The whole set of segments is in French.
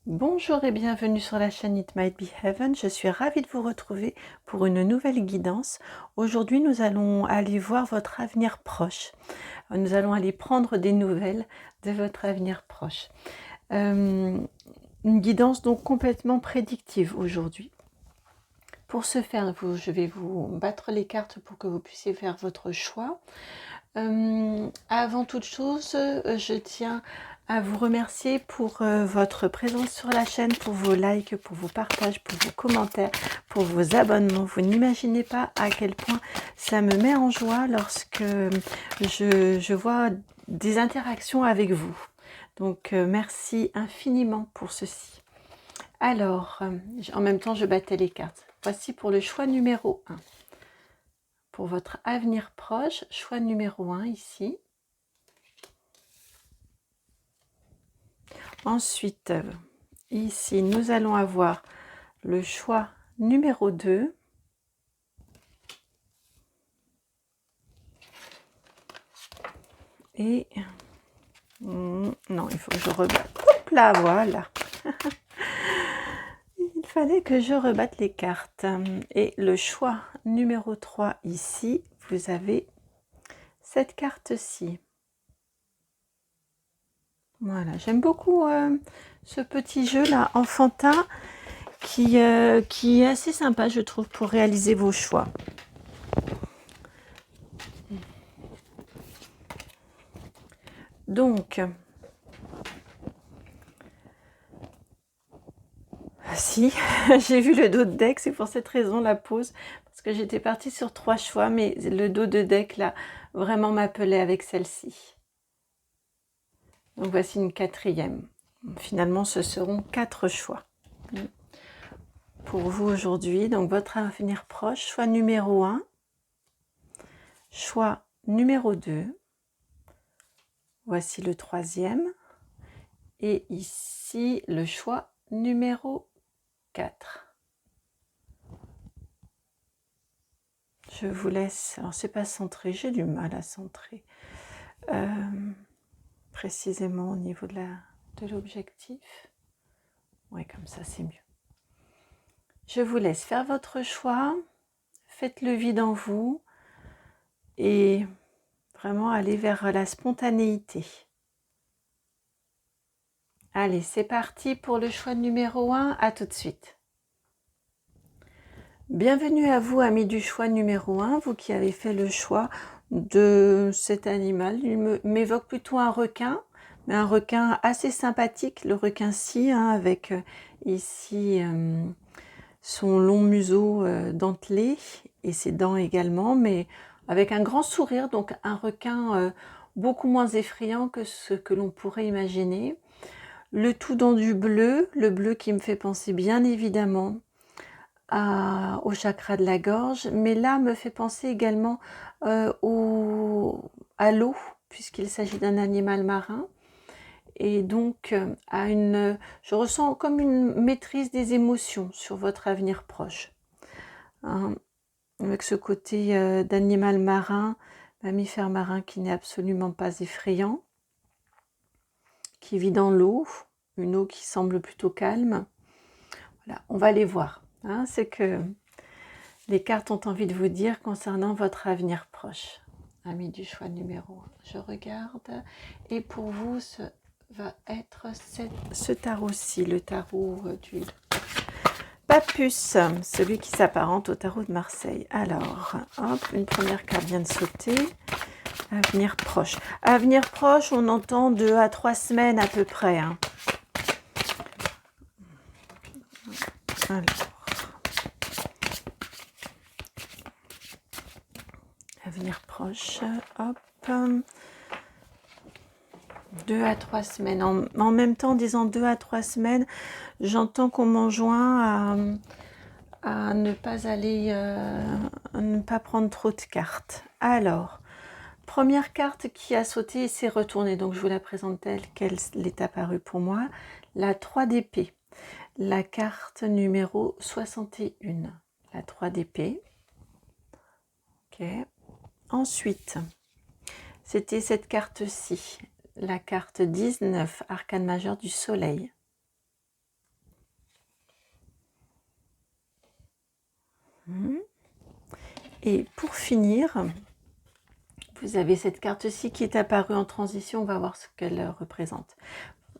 Bonjour et bienvenue sur la chaîne It Might Be Heaven. Je suis ravie de vous retrouver pour une nouvelle guidance. Aujourd'hui, nous allons aller voir votre avenir proche. Nous allons aller prendre des nouvelles de votre avenir proche. Une guidance donc complètement prédictive aujourd'hui. Pour ce faire, je vais vous battre les cartes pour que vous puissiez faire votre choix. Avant toute chose, je tiens à vous remercier pour votre présence sur la chaîne, pour vos likes, pour vos partages, pour vos commentaires, pour vos abonnements. Vous n'imaginez pas à quel point ça me met en joie lorsque je vois des interactions avec vous. Donc merci infiniment pour ceci. Alors, en même temps, je battais les cartes. Voici pour le choix numéro 1. Pour votre avenir proche, choix numéro 1 ici. Ensuite, ici, nous allons avoir le choix numéro 2. Et non, il faut que je rebatte. Hop là, voilà. Il fallait que je rebatte les cartes. Et le choix numéro 3 ici, vous avez cette carte-ci. Voilà, j'aime beaucoup ce petit jeu-là, enfantin, qui est assez sympa, je trouve, pour réaliser vos choix. Donc, si, j'ai vu le dos de deck, c'est pour cette raison la pause, parce que j'étais partie sur 3 choix, mais le dos de deck, là, vraiment m'appelait avec celle-ci. Donc, voici une 4e. Finalement, ce seront 4 choix pour vous aujourd'hui. Donc, votre avenir proche, choix numéro 1, choix numéro 2, voici le 3e, et ici, le choix numéro 4. Je vous laisse, alors c'est pas centré, j'ai du mal à centrer précisément au niveau de l'objectif. Ouais, comme ça c'est mieux. Je vous laisse faire votre choix, faites le vide en vous et vraiment aller vers la spontanéité. Allez, c'est parti pour le choix numéro 1, à tout de suite. Bienvenue à vous, amis du choix numéro 1, vous qui avez fait le choix de cet animal. Il m'évoque plutôt un requin, mais un requin assez sympathique, le requin-ci, avec ici son long museau dentelé et ses dents également, mais avec un grand sourire, donc un requin beaucoup moins effrayant que ce que l'on pourrait imaginer. Le tout dans du bleu, le bleu qui me fait penser bien évidemment au chakra de la gorge, mais là me fait penser également à l'eau, puisqu'il s'agit d'un animal marin. Et donc, je ressens comme une maîtrise des émotions sur votre avenir proche. Hein, avec ce côté d'animal marin, mammifère marin qui n'est absolument pas effrayant, qui vit dans l'eau, une eau qui semble plutôt calme. Voilà, on va les voir. Hein, c'est que les cartes ont envie de vous dire concernant votre avenir proche. Amis du choix numéro 1, je regarde. Et pour vous, ce va être ce tarot-ci, le tarot du Papus, celui qui s'apparente au tarot de Marseille. Alors, hop, une première carte vient de sauter. Avenir proche. Avenir proche, on entend 2 à 3 semaines à peu près. Hein. Alors. Avenir proche, hop. 2 à 3 semaines. En même temps, en disant 2 à 3 semaines, j'entends qu'on m'enjoint à ne pas aller, à ne pas prendre trop de cartes. Alors, première carte qui a sauté et s'est retournée, donc je vous la présente telle qu'elle est apparue pour moi. La 3 d'épée, la carte numéro 61, la 3 d'épée. Ok. Ensuite, c'était cette carte-ci, la carte 19, arcane majeur du soleil. Mhm. Et pour finir, vous avez cette carte-ci qui est apparue en transition. On va voir ce qu'elle représente.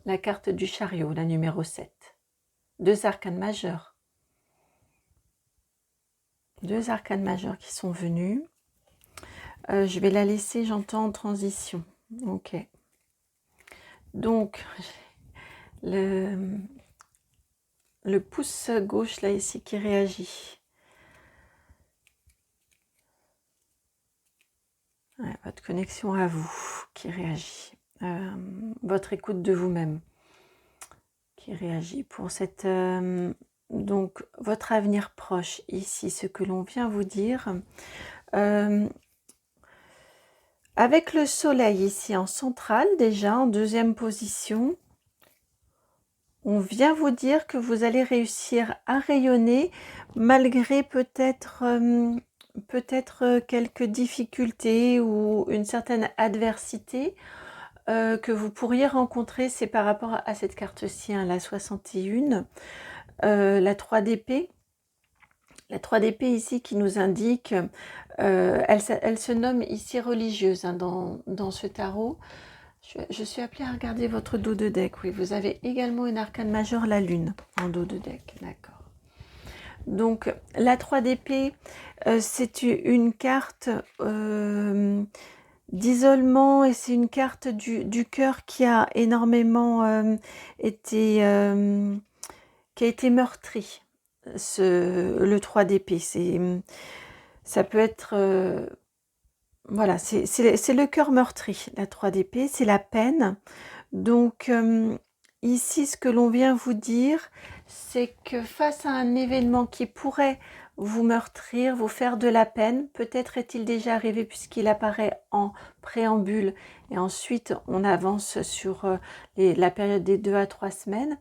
La carte du chariot, la numéro 7. Deux arcanes majeurs. Deux arcanes majeurs qui sont venus. Je vais la laisser, j'entends, en transition. Ok. Donc, le pouce gauche, là, ici, qui réagit. Ouais, votre connexion à vous qui réagit. Votre écoute de vous-même qui réagit pour cette... donc, votre avenir proche, ici, ce que l'on vient vous dire. Avec le soleil ici en centrale, déjà en deuxième position, on vient vous dire que vous allez réussir à rayonner malgré peut-être quelques difficultés ou une certaine adversité que vous pourriez rencontrer. C'est par rapport à cette carte-ci, hein, la 61, la 3 d'épée. La 3 d'épée ici qui nous indique, elle se nomme ici religieuse, hein, dans ce tarot. Je suis appelée à regarder votre dos de deck. Oui, vous avez également une arcane majeure, la lune, en dos de deck. D'accord. Donc, la 3 d'épée, c'est une carte d'isolement et c'est une carte du cœur qui a énormément été meurtri. Le 3 d'épée, ça peut être... voilà, c'est le cœur meurtri, la 3 d'épée, c'est la peine. Donc, ici, ce que l'on vient vous dire, c'est que face à un événement qui pourrait vous meurtrir, vous faire de la peine, peut-être est-il déjà arrivé puisqu'il apparaît en préambule et ensuite on avance sur la période des 2 à 3 semaines.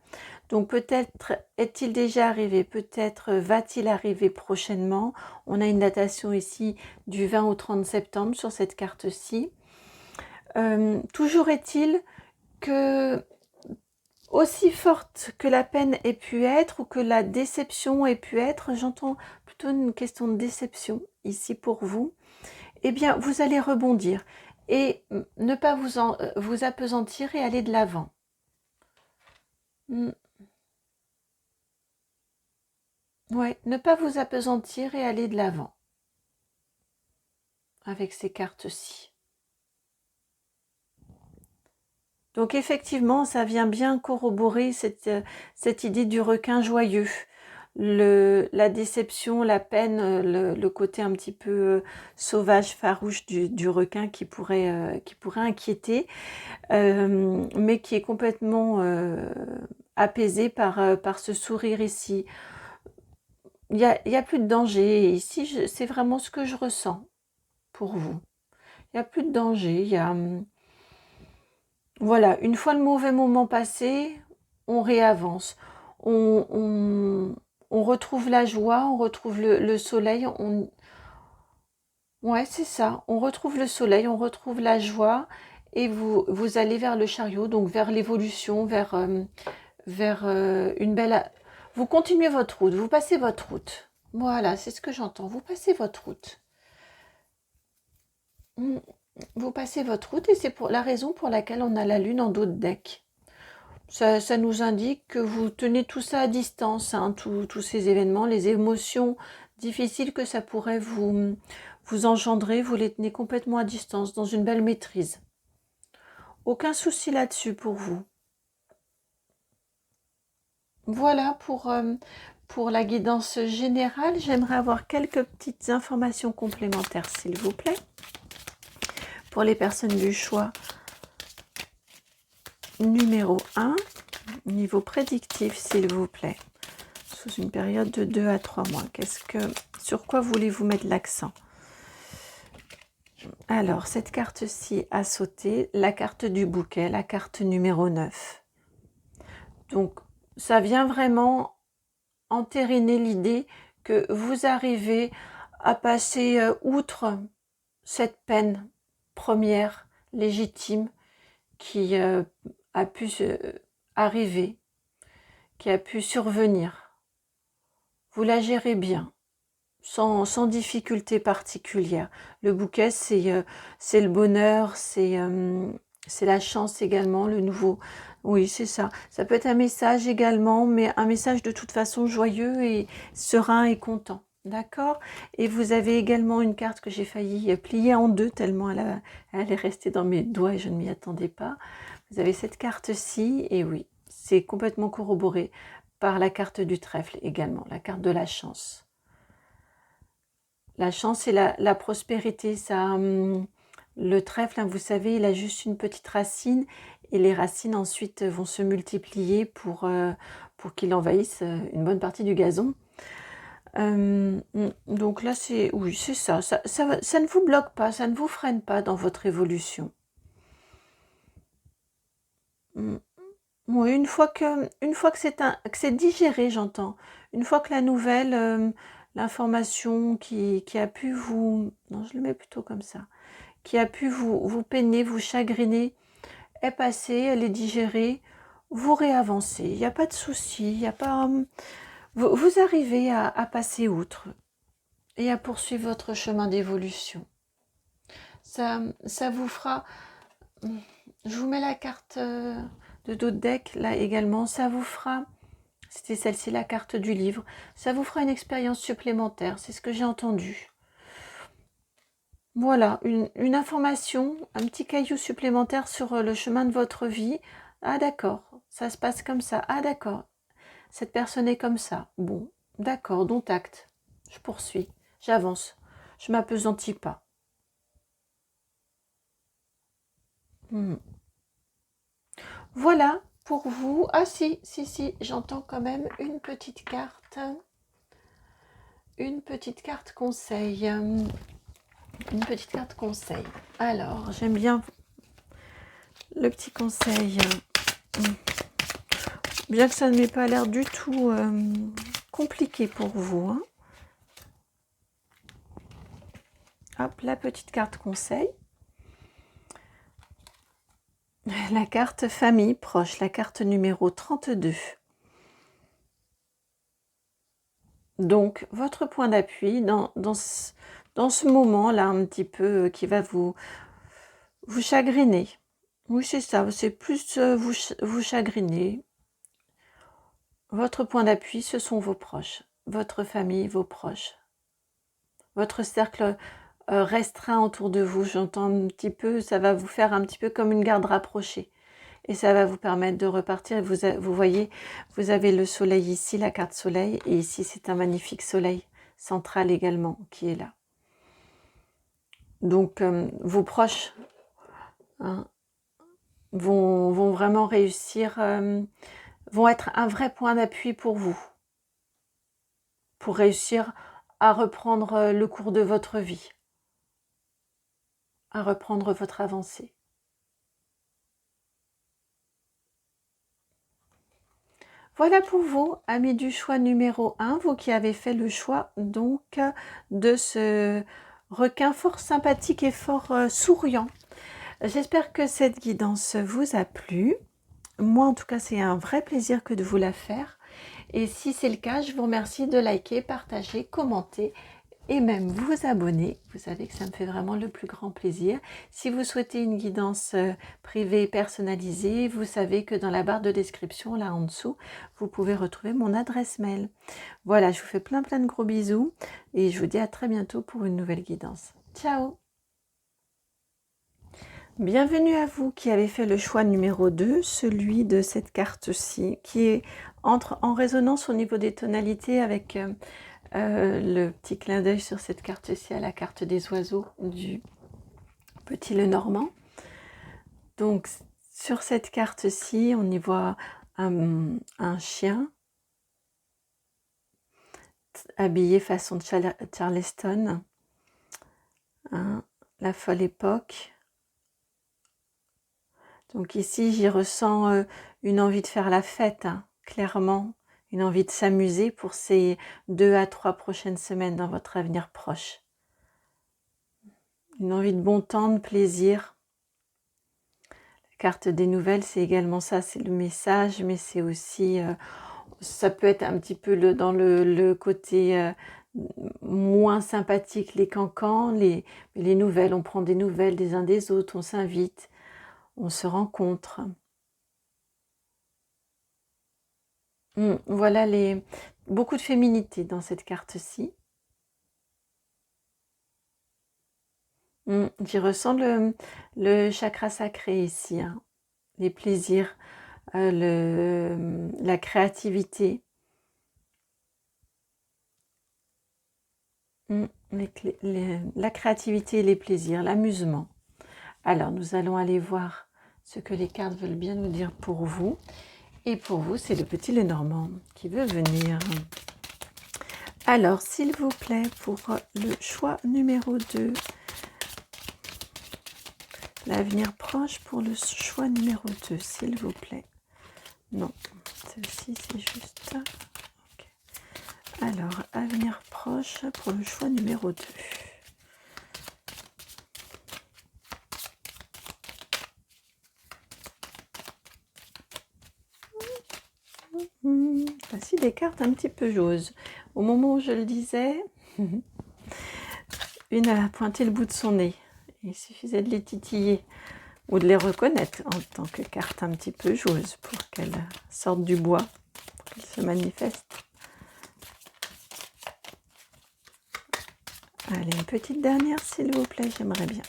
Donc peut-être est-il déjà arrivé, peut-être va-t-il arriver prochainement. On a une datation ici du 20 au 30 septembre sur cette carte-ci. Toujours est-il que, aussi forte que la peine ait pu être ou que la déception ait pu être, j'entends plutôt une question de déception ici pour vous, eh bien vous allez rebondir et ne pas vous appesantir et aller de l'avant. Ouais, ne pas vous appesantir et aller de l'avant avec ces cartes-ci. Donc effectivement, ça vient bien corroborer cette idée du requin joyeux. La déception, la peine, le côté un petit peu sauvage, farouche du requin qui pourrait inquiéter, mais qui est complètement apaisé par ce sourire ici. Il y a plus de danger. Ici, c'est vraiment ce que je ressens pour vous. Il n'y a plus de danger. Voilà, une fois le mauvais moment passé, on réavance. On retrouve la joie, on retrouve le soleil. Ouais, c'est ça. On retrouve le soleil, on retrouve la joie. Et vous allez vers le chariot, donc vers l'évolution, vers une belle... Vous continuez votre route, vous passez votre route. Voilà, c'est ce que j'entends. Vous passez votre route. Vous passez votre route et c'est pour la raison pour laquelle on a la lune en dos de deck. Ça nous indique que vous tenez tout ça à distance, hein, tous ces événements, les émotions difficiles que ça pourrait vous engendrer, vous les tenez complètement à distance, dans une belle maîtrise. Aucun souci là-dessus pour vous. Voilà pour la guidance générale. J'aimerais avoir quelques petites informations complémentaires, s'il vous plaît. Pour les personnes du choix numéro 1, niveau prédictif, s'il vous plaît. Sous une période de 2 à 3 mois. Sur quoi voulez-vous mettre l'accent? Alors, cette carte-ci a sauté, la carte du bouquet, la carte numéro 9. Donc, ça vient vraiment entériner l'idée que vous arrivez à passer outre cette peine première, légitime, qui a pu arriver, qui a pu survenir. Vous la gérez bien. sans difficulté particulière. Le bouquet, c'est le bonheur, c'est la chance également, le nouveau. Oui, c'est ça. Ça peut être un message également, mais un message de toute façon joyeux et serein et content. D'accord? Et vous avez également une carte que j'ai failli plier en deux tellement elle est restée dans mes doigts et je ne m'y attendais pas. Vous avez cette carte-ci, et oui, c'est complètement corroboré par la carte du trèfle également, la carte de la chance. La chance et la prospérité, ça, le trèfle, hein, vous savez, il a juste une petite racine et les racines ensuite vont se multiplier pour qu'il envahisse une bonne partie du gazon. Donc là, oui, c'est ça. Ça ne vous bloque pas, ça ne vous freine pas dans votre évolution. Mm. Oui, une fois que c'est digéré, j'entends. Une fois que la nouvelle, l'information qui a pu vous... Non, je le mets plutôt comme ça. Qui a pu vous peiner, vous chagriner, est passée, elle est digérée, vous réavancez. Il n'y a pas de souci, il y a pas... Vous arrivez à passer outre et à poursuivre votre chemin d'évolution. Ça vous fera... Je vous mets la carte de d'autres decks là également. Ça vous fera... C'était celle-ci, la carte du livre. Ça vous fera une expérience supplémentaire, c'est ce que j'ai entendu. Voilà, une information, un petit caillou supplémentaire sur le chemin de votre vie. Ah d'accord, ça se passe comme ça. Ah d'accord, cette personne est comme ça. Bon, d'accord, dont acte. Je poursuis, j'avance, je m'appesantis pas. Hmm. Voilà pour vous. Ah si, j'entends quand même une petite carte. Une petite carte conseil. Une petite carte conseil. Alors, j'aime bien le petit conseil. Bien que ça ne m'ait pas l'air du tout compliqué pour vous. Hein. Hop, la petite carte conseil. La carte famille proche, la carte numéro 32. Donc, votre point d'appui dans ce moment-là, un petit peu, qui va vous chagriner. Oui, c'est ça, c'est plus vous chagriner. Votre point d'appui, ce sont vos proches, votre famille, vos proches. Votre cercle restreint autour de vous, j'entends un petit peu, ça va vous faire un petit peu comme une garde rapprochée. Et ça va vous permettre de repartir. Vous voyez, vous avez le soleil ici, la carte soleil, et ici c'est un magnifique soleil central également qui est là. Donc vos proches hein, vont vraiment réussir, vont être un vrai point d'appui pour vous, pour réussir à reprendre le cours de votre vie, à reprendre votre avancée. Voilà pour vous, amis du choix numéro 1, vous qui avez fait le choix donc de ce requin fort sympathique et fort souriant. J'espère que cette guidance vous a plu. Moi en tout cas c'est un vrai plaisir que de vous la faire. Et si c'est le cas, je vous remercie de liker, partager, commenter et même vous abonner. Vous savez que ça me fait vraiment le plus grand plaisir. Si vous souhaitez une guidance privée personnalisée, vous savez que dans la barre de description, là en dessous, vous pouvez retrouver mon adresse mail. Voilà, je vous fais plein de gros bisous et je vous dis à très bientôt pour une nouvelle guidance. Ciao! Bienvenue à vous qui avez fait le choix numéro 2, celui de cette carte-ci, qui entre en résonance au niveau des tonalités avec... le petit clin d'œil sur cette carte-ci à la carte des oiseaux du Petit Lenormand. Donc sur cette carte-ci, on y voit un chien habillé façon de Charleston, hein, la folle époque. Donc ici, j'y ressens une envie de faire la fête, hein, clairement. Une envie de s'amuser pour ces 2 à 3 prochaines semaines dans votre avenir proche. Une envie de bon temps, de plaisir. La carte des nouvelles, c'est également ça, c'est le message, mais c'est aussi, ça peut être un petit peu dans le côté moins sympathiques les cancans, les nouvelles, on prend des nouvelles des uns des autres, on s'invite, on se rencontre. Voilà beaucoup de féminité dans cette carte-ci. J'y ressens le chakra sacré ici, hein. Les plaisirs, la créativité. La créativité et les plaisirs, l'amusement. Alors, nous allons aller voir ce que les cartes veulent bien nous dire pour vous. Et pour vous, c'est le petit Lenormand qui veut venir. Alors, s'il vous plaît, pour le choix numéro 2, l'avenir proche pour le choix numéro 2, s'il vous plaît. Non, celle-ci, c'est juste... Okay. Alors, avenir proche pour le choix numéro 2. Voici des cartes un petit peu jausses. Au moment où je le disais, une a pointé le bout de son nez. Il suffisait de les titiller ou de les reconnaître en tant que carte un petit peu joueuse pour qu'elles sortent du bois, pour qu'elles se manifestent. Allez, une petite dernière s'il vous plaît, j'aimerais bien.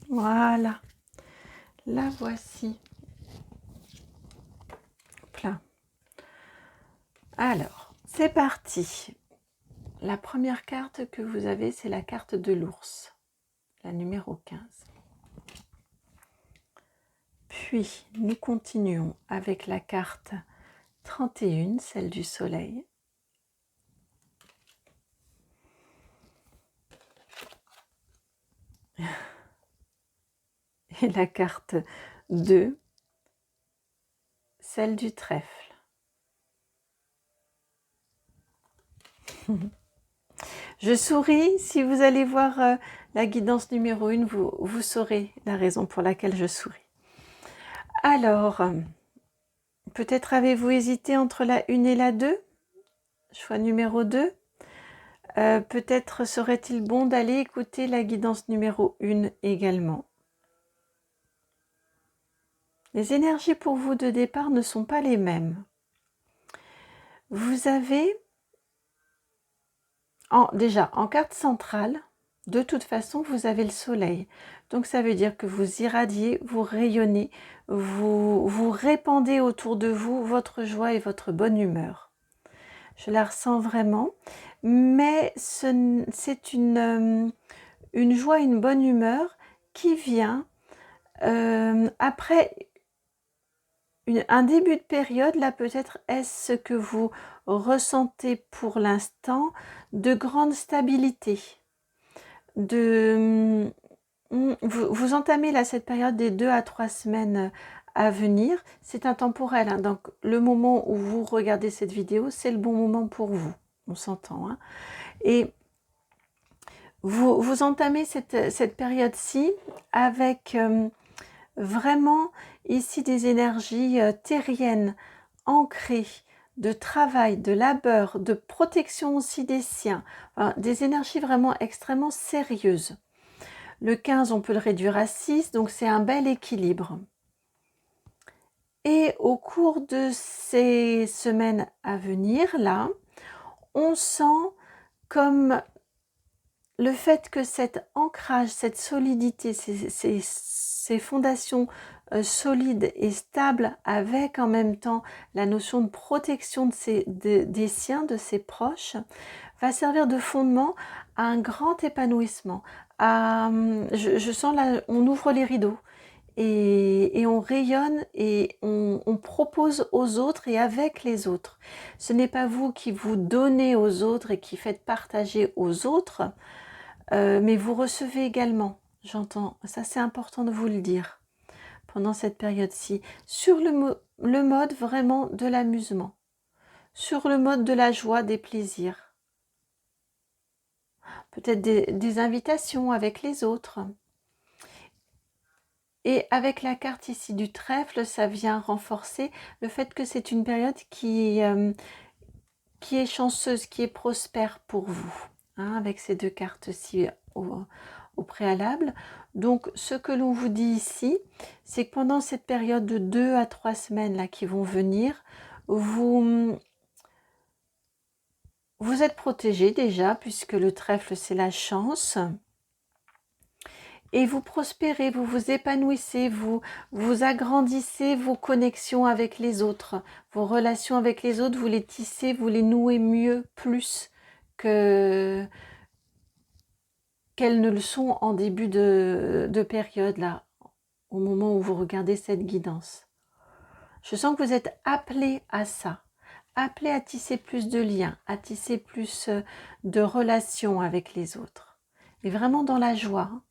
Voilà, la voici. Hop là. Alors, c'est parti. La première carte que vous avez, c'est la carte de l'ours, la numéro 15. Puis, nous continuons avec la carte 31, celle du soleil. Et la carte 2, celle du trèfle. Je souris, si vous allez voir la guidance numéro 1, vous saurez la raison pour laquelle je souris. Alors, peut-être avez-vous hésité entre la 1 et la 2, choix numéro 2. Peut-être serait-il bon d'aller écouter la guidance numéro 1 également. Les énergies pour vous de départ ne sont pas les mêmes. Vous avez, déjà en carte centrale, de toute façon, vous avez le soleil. Donc ça veut dire que vous irradiez, vous rayonnez, vous répandez autour de vous votre joie et votre bonne humeur. Je la ressens vraiment, mais c'est une joie, une bonne humeur qui vient après un début de période. Là, peut-être est-ce que vous ressentez pour l'instant de grande stabilité. Vous entamez là cette période des 2 à 3 semaines à venir. C'est intemporel, hein, donc le moment où vous regardez cette vidéo, c'est le bon moment pour vous. On s'entend, hein. Et vous entamez cette période-ci avec vraiment ici des énergies terriennes, ancrées, de travail, de labeur, de protection aussi des siens, enfin, des énergies vraiment extrêmement sérieuses. Le 15, on peut le réduire à 6, donc c'est un bel équilibre. Et au cours de ces semaines à venir, là, on sent comme le fait que cet ancrage, cette solidité, ces fondations solides et stables, avec en même temps la notion de protection des siens, de ses proches, va servir de fondement à un grand épanouissement. Je sens là, on ouvre les rideaux et on rayonne et on propose aux autres et avec les autres. Ce n'est pas vous qui vous donnez aux autres et qui faites partager aux autres, mais vous recevez également, j'entends, ça c'est important de vous le dire, pendant cette période-ci, sur le mode vraiment de l'amusement, sur le mode de la joie, des plaisirs. Peut-être des invitations avec les autres. Et avec la carte ici du trèfle, ça vient renforcer le fait que c'est une période qui est chanceuse, qui est prospère pour vous, hein, avec ces deux cartes-ci au préalable. Donc, ce que l'on vous dit ici, c'est que pendant cette période de 2 à 3 semaines là, qui vont venir, vous êtes protégé déjà, puisque le trèfle, c'est la chance. Et vous prospérez, vous vous épanouissez, vous agrandissez vos connexions avec les autres, vos relations avec les autres, vous les tissez, vous les nouez mieux, plus qu'elles ne le sont en début de période, là, au moment où vous regardez cette guidance. Je sens que vous êtes appelé à ça, appelé à tisser plus de liens, à tisser plus de relations avec les autres. Et vraiment dans la joie, hein.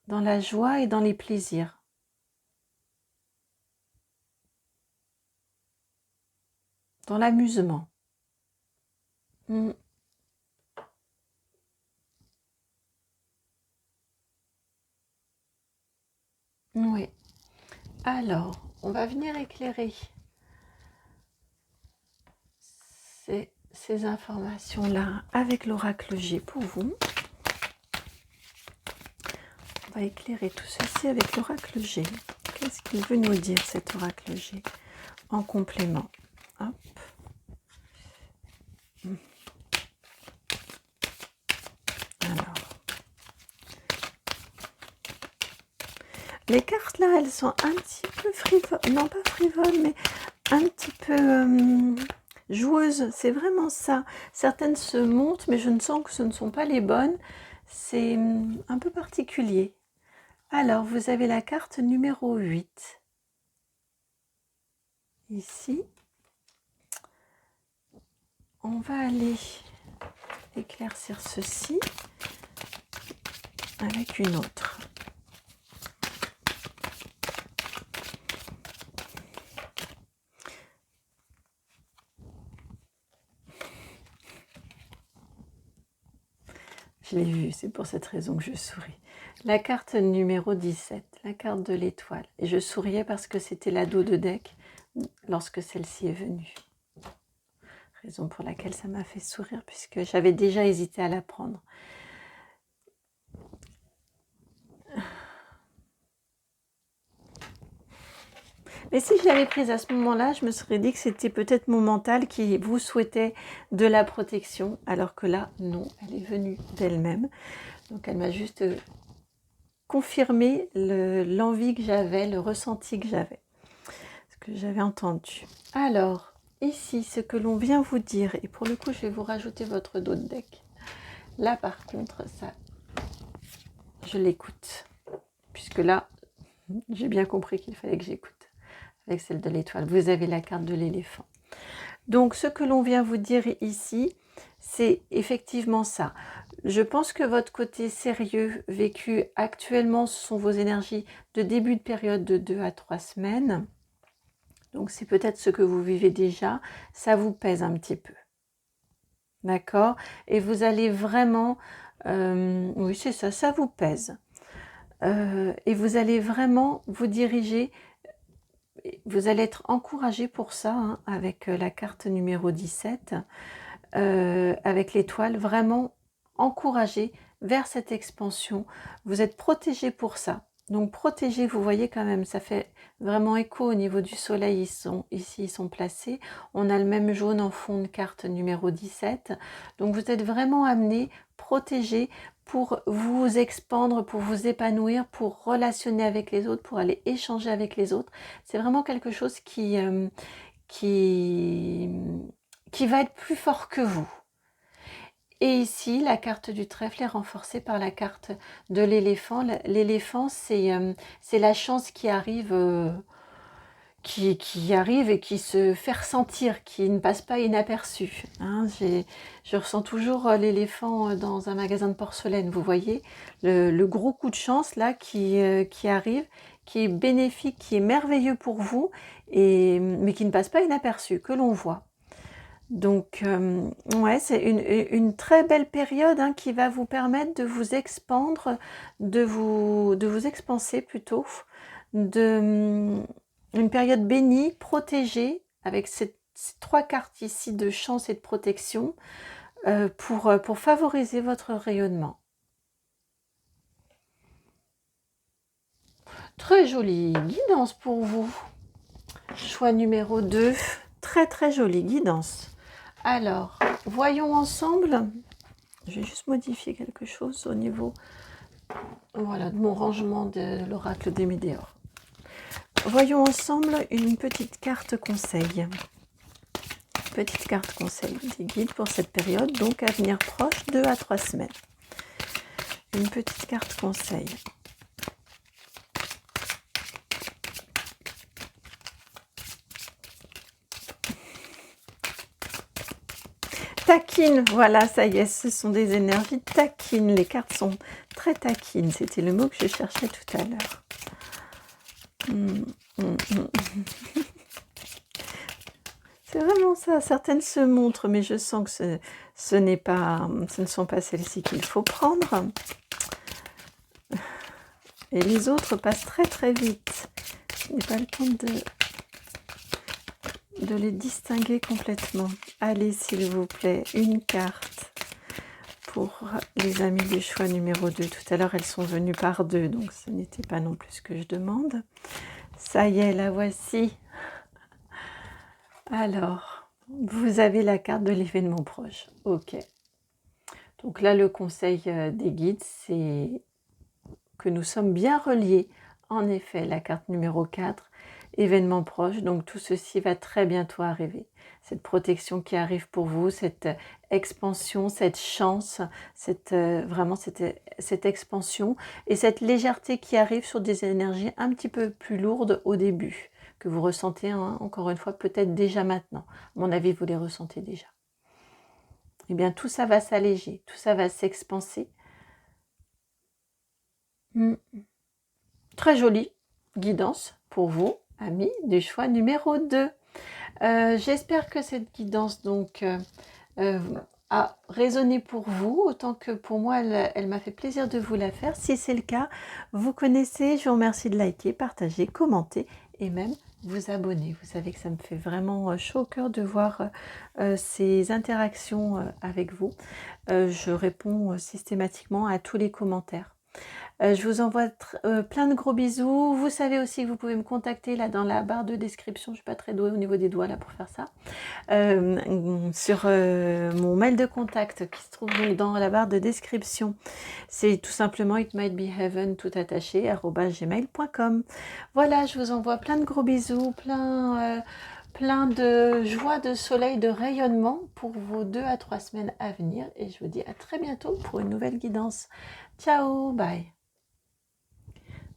Dans la joie et dans les plaisirs. Dans l'amusement. Oui. Alors, on va venir éclairer ces informations-là avec l'oracle G pour vous. On va éclairer tout ceci avec l'oracle G. Qu'est-ce qu'il veut nous dire, cet oracle G, en complément? Hop. Alors, les cartes là, elles sont un petit peu frivoles, non pas frivoles, mais un petit peu joueuses. C'est vraiment ça. Certaines se montent, mais je ne sens que ce ne sont pas les bonnes. C'est un peu particulier. Alors, vous avez la carte numéro 8. Ici. On va aller éclaircir ceci avec une autre. Je l'ai vu, c'est pour cette raison que je souris. La carte numéro 17, la carte de l'étoile. Et je souriais parce que c'était l'ado de deck lorsque celle-ci est venue. Raison pour laquelle ça m'a fait sourire, puisque j'avais déjà hésité à la prendre. Mais si je l'avais prise à ce moment-là, je me serais dit que c'était peut-être mon mental qui vous souhaitait de la protection, alors que là, non, elle est venue d'elle-même. Donc elle m'a juste confirmé l'envie que j'avais, le ressenti que j'avais, ce que j'avais entendu. Alors, ici, ce que l'on vient vous dire, et pour le coup, je vais vous rajouter votre dos de deck. Là, par contre, ça, je l'écoute, puisque là, j'ai bien compris qu'il fallait que j'écoute. Avec celle de l'étoile, vous avez la carte de l'éléphant. Donc, ce que l'on vient vous dire ici, c'est effectivement ça. Je pense que votre côté sérieux vécu actuellement, ce sont vos énergies de début de période de 2 à 3 semaines. Donc, c'est peut-être ce que vous vivez déjà. Ça vous pèse un petit peu. D'accord? Et vous allez vraiment... oui, c'est ça, ça vous pèse. Et vous allez vraiment vous diriger... Vous allez être encouragé pour ça, hein, avec la carte numéro 17, avec l'étoile, vraiment encouragé vers cette expansion. Vous êtes protégé pour ça. Donc protégé, vous voyez quand même, ça fait vraiment écho au niveau du soleil, ici ils sont placés. On a le même jaune en fond de carte numéro 17. Donc vous êtes vraiment amené, protégé, pour vous expandre, pour vous épanouir, pour relationner avec les autres, pour aller échanger avec les autres. C'est vraiment quelque chose qui va être plus fort que vous. Et ici, la carte du trèfle est renforcée par la carte de l'éléphant. L'éléphant, c'est la chance qui arrive, et qui se fait ressentir, qui ne passe pas inaperçue. Hein, je ressens toujours l'éléphant dans un magasin de porcelaine, vous voyez, le gros coup de chance là qui arrive, qui est bénéfique, qui est merveilleux pour vous, mais qui ne passe pas inaperçu, que l'on voit. Donc, ouais, c'est une très belle période hein, qui va vous permettre de vous expandre, de vous expanser plutôt, une période bénie, protégée, avec ces 3 cartes ici de chance et de protection, pour favoriser votre rayonnement. Très jolie guidance pour vous. Choix numéro 2, très très jolie guidance. Alors, voyons ensemble, je vais juste modifier quelque chose au niveau voilà, de mon rangement de l'oracle des Médéors. Voyons ensemble une petite carte conseil. Petite carte conseil des guides pour cette période, donc avenir proche, 2 à 3 semaines. Une petite carte conseil. Taquine, voilà, ça y est, ce sont des énergies taquines. Les cartes sont très taquines. C'était le mot que je cherchais tout à l'heure. C'est vraiment ça. Certaines se montrent, mais je sens que ce ne sont pas celles-ci qu'il faut prendre. Et les autres passent très très vite. Je n'ai pas le temps de les distinguer complètement. Allez, s'il vous plaît, une carte pour les amis du choix numéro 2. Tout à l'heure, elles sont venues par 2, donc ce n'était pas non plus ce que je demande. Ça y est, la voici. Alors, vous avez la carte de l'événement proche. Ok. Donc là, le conseil des guides, c'est que nous sommes bien reliés. En effet, la carte numéro 4, événement proche. Donc tout ceci va très bientôt arriver. Cette protection qui arrive pour vous, cette expansion, cette chance, vraiment cette expansion et cette légèreté qui arrive sur des énergies un petit peu plus lourdes au début, que vous ressentez, hein, encore une fois, peut-être déjà maintenant. À mon avis, vous les ressentez déjà. Eh bien, tout ça va s'alléger, tout ça va s'expanser. Très jolie guidance pour vous, amis du choix numéro 2. J'espère que cette guidance donc a résonné pour vous, autant que pour moi, elle m'a fait plaisir de vous la faire. Si c'est le cas, vous connaissez, je vous remercie de liker, partager, commenter et même vous abonner. Vous savez que ça me fait vraiment chaud au cœur de voir ces interactions avec vous. Je réponds systématiquement à tous les commentaires. Je vous envoie plein de gros bisous. Vous savez aussi que vous pouvez me contacter là dans la barre de description. Je ne suis pas très douée au niveau des doigts là pour faire ça. Sur mon mail de contact qui se trouve donc dans la barre de description. C'est tout simplement itmightbeheaven tout attaché @gmail.com. Voilà, je vous envoie plein de gros bisous, plein de joie, de soleil, de rayonnement pour vos 2 à 3 semaines à venir. Et je vous dis à très bientôt pour une nouvelle guidance. Ciao, bye.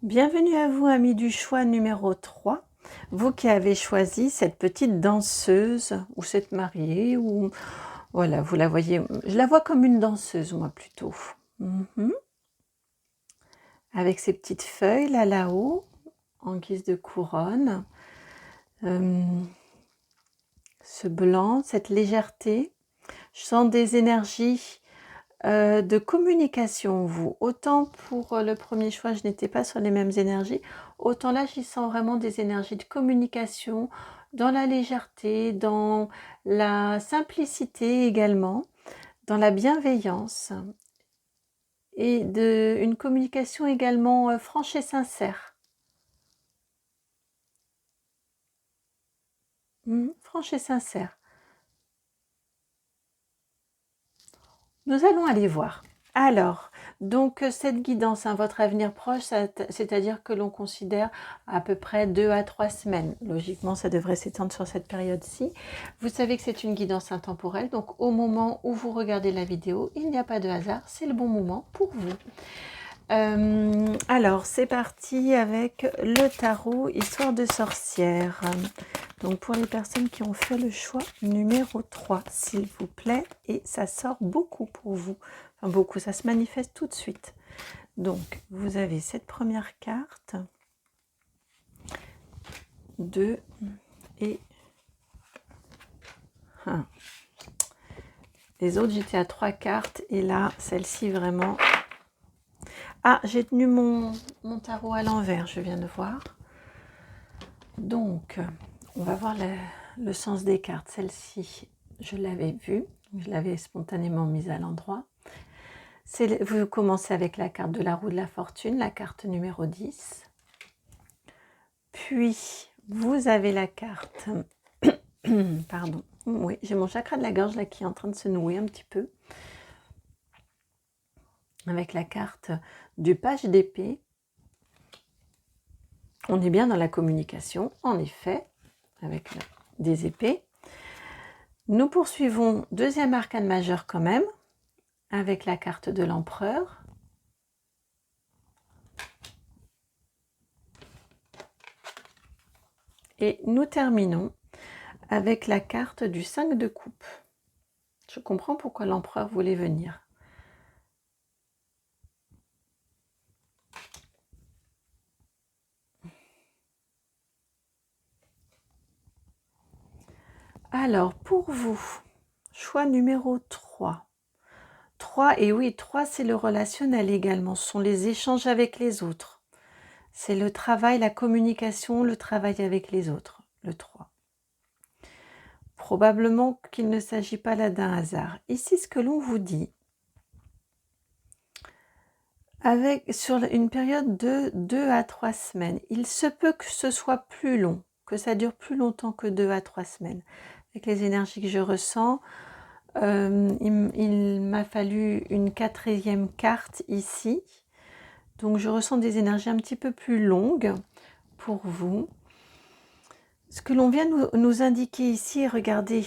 Bienvenue à vous, amis du choix numéro 3. Vous qui avez choisi cette petite danseuse ou cette mariée, ou voilà, vous la voyez, je la vois comme une danseuse, moi plutôt. Avec ces petites feuilles là-haut, en guise de couronne. Ce blanc, cette légèreté. Je sens des énergies de communication, vous. Autant pour le premier choix, je n'étais pas sur les mêmes énergies, autant là, j'y sens vraiment des énergies de communication, dans la légèreté, dans la simplicité également, dans la bienveillance, et une communication également franche et sincère. Franche et sincère. Nous allons aller voir. Alors, donc cette guidance, hein, votre avenir proche, c'est-à-dire que l'on considère à peu près 2 à 3 semaines. Logiquement, ça devrait s'étendre sur cette période-ci. Vous savez que c'est une guidance intemporelle, donc au moment où vous regardez la vidéo, il n'y a pas de hasard, c'est le bon moment pour vous. Alors, c'est parti avec le tarot Histoire de sorcière. Donc, pour les personnes qui ont fait le choix numéro 3, s'il vous plaît, et ça sort beaucoup pour vous. Enfin, beaucoup, ça se manifeste tout de suite. Donc, vous avez cette première carte, 2 et 1. Les autres, j'étais à 3 cartes. Et là, celle-ci, vraiment... Ah, j'ai tenu mon tarot à l'envers, je viens de voir. Donc, on va voir le sens des cartes. Celle-ci, je l'avais vue. Je l'avais spontanément mise à l'endroit. Vous commencez avec la carte de la roue de la fortune, la carte numéro 10. Puis, vous avez la carte... Pardon. Oui, j'ai mon chakra de la gorge là qui est en train de se nouer un petit peu. Avec la carte du page d'épée. On est bien dans la communication, en effet, avec des épées. Nous poursuivons deuxième arcane majeur quand même, avec la carte de l'empereur. Et nous terminons avec la carte du 5 de coupe. Je comprends pourquoi l'empereur voulait venir. Alors, pour vous, choix numéro 3. 3, et oui, 3, c'est le relationnel également. Ce sont les échanges avec les autres. C'est le travail, la communication, le travail avec les autres, le 3. Probablement qu'il ne s'agit pas là d'un hasard. Ici, ce que l'on vous dit, sur une période de 2 à 3 semaines, il se peut que ce soit plus long, que ça dure plus longtemps que 2 à 3 semaines. Avec les énergies que je ressens, il m'a fallu une 4e carte ici. Donc je ressens des énergies un petit peu plus longues pour vous. Ce que l'on vient nous indiquer ici, regardez,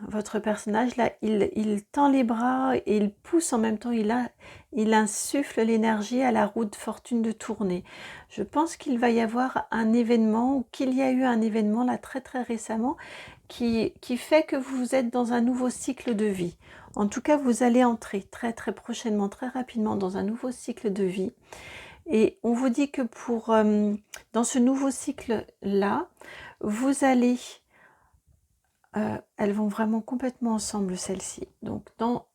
votre personnage là, il tend les bras et il pousse en même temps, il insuffle l'énergie à la roue de fortune de tourner. Je pense qu'il va y avoir un événement, ou qu'il y a eu un événement là très très récemment, qui fait que vous êtes dans un nouveau cycle de vie. En tout cas, vous allez entrer très très prochainement, très rapidement dans un nouveau cycle de vie. Et on vous dit que dans ce nouveau cycle-là, vous allez... elles vont vraiment complètement ensemble, celles-ci. Donc, dans